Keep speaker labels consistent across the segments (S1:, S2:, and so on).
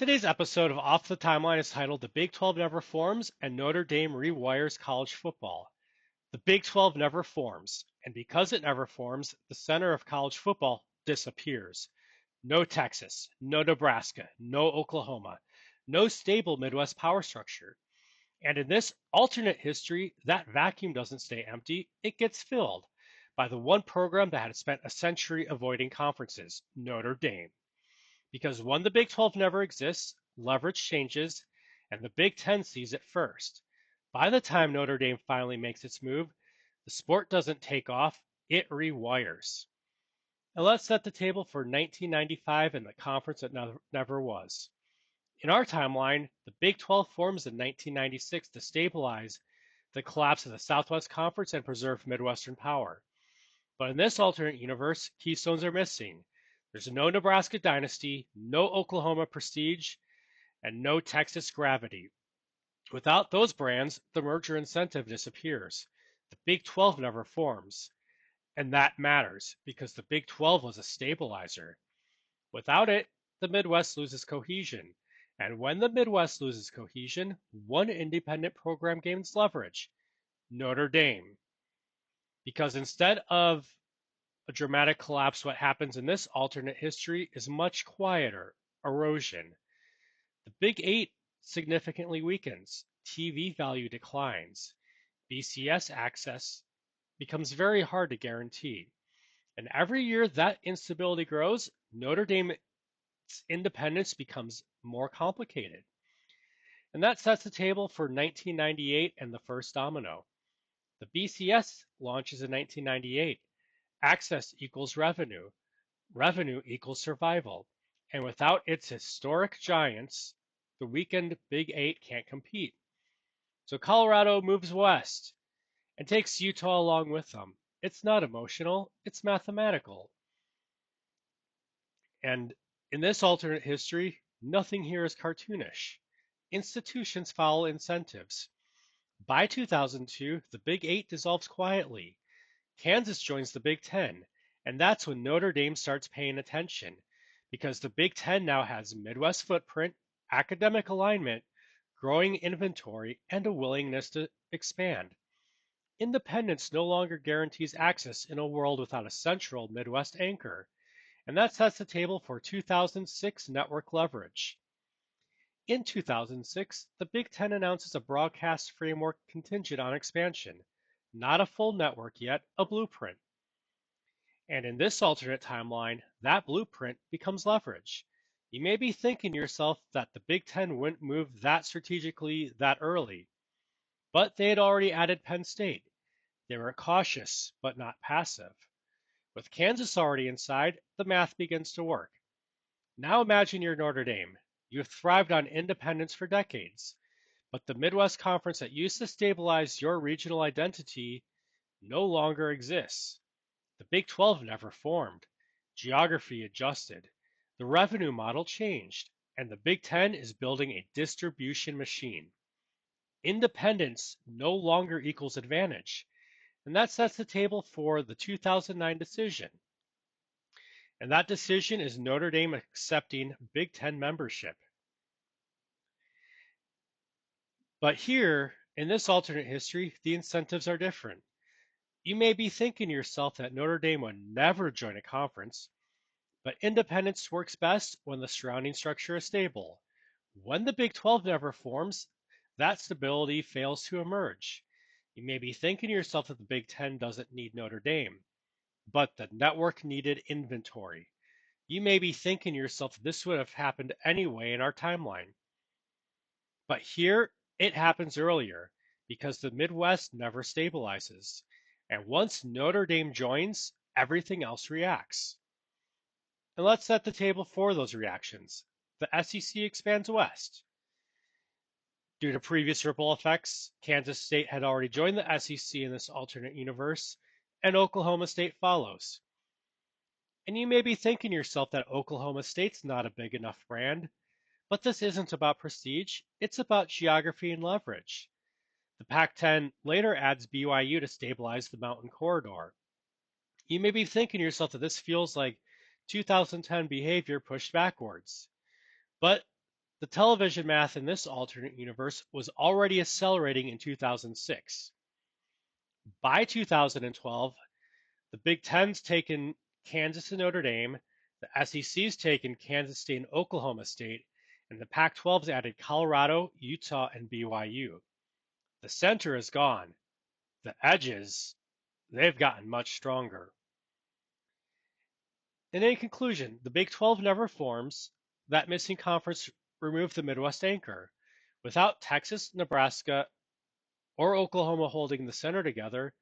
S1: Today's episode of Off the Timeline is titled The Big 12 Never Forms and Notre Dame Rewires College Football. The Big 12 never forms, and because it never forms, the center of college football disappears. No Texas, no Nebraska, no Oklahoma, no stable Midwest power structure. And in this alternate history, that vacuum doesn't stay empty, it gets filled by the one program that had spent a century avoiding conferences, Notre Dame. Because when the Big 12 never exists, leverage changes, and the Big 10 sees it first. By the time Notre Dame finally makes its move, the sport doesn't take off, it rewires. And let's set the table for 1995 and the conference that never was. In our timeline, the Big 12 forms in 1996 to stabilize the collapse of the Southwest Conference and preserve Midwestern power. But in this alternate universe, keystones are missing. There's no Nebraska dynasty, no Oklahoma prestige, and no Texas gravity. Without those brands, the merger incentive disappears. The Big 12 never forms. And that matters because the Big 12 was a stabilizer. Without it, the Midwest loses cohesion. And when the Midwest loses cohesion, one independent program gains leverage, Notre Dame. Because instead of a dramatic collapse, what happens in this alternate history is much quieter erosion. The Big Eight significantly weakens, TV value declines, BCS access becomes very hard to guarantee. And every year that instability grows, Notre Dame's independence becomes more complicated. And that sets the table for 1998 and the first domino. The BCS launches in 1998. Access equals revenue. Revenue equals survival. And without its historic giants, the weakened Big Eight can't compete. So Colorado moves west and takes Utah along with them. It's not emotional, it's mathematical. And in this alternate history, nothing here is cartoonish. Institutions follow incentives. By 2002, the Big Eight dissolves quietly. Kansas joins the Big Ten, and that's when Notre Dame starts paying attention, because the Big Ten now has Midwest footprint, academic alignment, growing inventory, and a willingness to expand. Independence no longer guarantees access in a world without a central Midwest anchor, and that sets the table for 2006 network leverage. In 2006, the Big Ten announces a broadcast framework contingent on expansion, not a full network yet, a blueprint. And in this alternate timeline, that blueprint becomes leverage. You may be thinking to yourself that the Big Ten wouldn't move that strategically that early, but they had already added Penn State. They were cautious, but not passive. With Kansas already inside, the math begins to work. Now imagine you're Notre Dame. You've thrived on independence for decades, but the Midwest Conference that used to stabilize your regional identity no longer exists. The Big 12 never formed. Geography adjusted. The revenue model changed, and the Big 10 is building a distribution machine. Independence no longer equals advantage, and that sets the table for the 2009 decision. And that decision is Notre Dame accepting Big 10 membership. But here, in this alternate history, the incentives are different. You may be thinking to yourself that Notre Dame would never join a conference, but independence works best when the surrounding structure is stable. When the Big 12 never forms, that stability fails to emerge. You may be thinking to yourself that the Big 10 doesn't need Notre Dame, but the network needed inventory. You may be thinking to yourself this would have happened anyway in our timeline. But here, it happens earlier because the Midwest never stabilizes. And once Notre Dame joins, everything else reacts. And let's set the table for those reactions. The SEC expands west. Due to previous ripple effects, Kansas State had already joined the SEC in this alternate universe, and Oklahoma State follows. And you may be thinking to yourself that Oklahoma State's not a big enough brand, but this isn't about prestige, it's about geography and leverage. The Pac-10 later adds BYU to stabilize the Mountain Corridor. You may be thinking to yourself that this feels like 2010 behavior pushed backwards. But The television math in this alternate universe was already accelerating in 2006. By 2012, the Big Ten's taken Kansas and Notre Dame, the SEC's taken Kansas State and Oklahoma State, and the Pac-12's added Colorado, Utah, and BYU. The center is gone. The edges, they've gotten much stronger. And in conclusion, the Big 12 never forms. That missing conference removed the Midwest anchor. Without Texas, Nebraska, or Oklahoma holding the center together,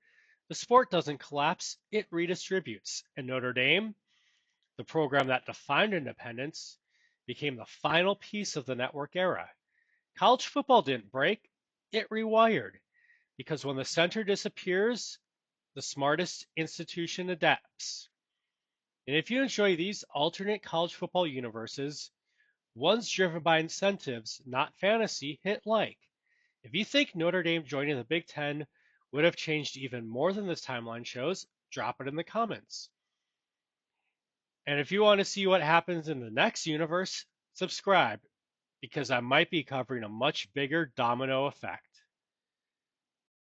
S1: the sport doesn't collapse, it redistributes. And Notre Dame, the program that defined independence, became the final piece of the network era. College football didn't break, it rewired. Because when the center disappears, the smartest institution adapts. And if you enjoy these alternate college football universes, ones driven by incentives, not fantasy, hit like. If you think Notre Dame joining the Big Ten would have changed even more than this timeline shows, drop it in the comments. And if you want to see what happens in the next universe, subscribe, because I might be covering a much bigger domino effect.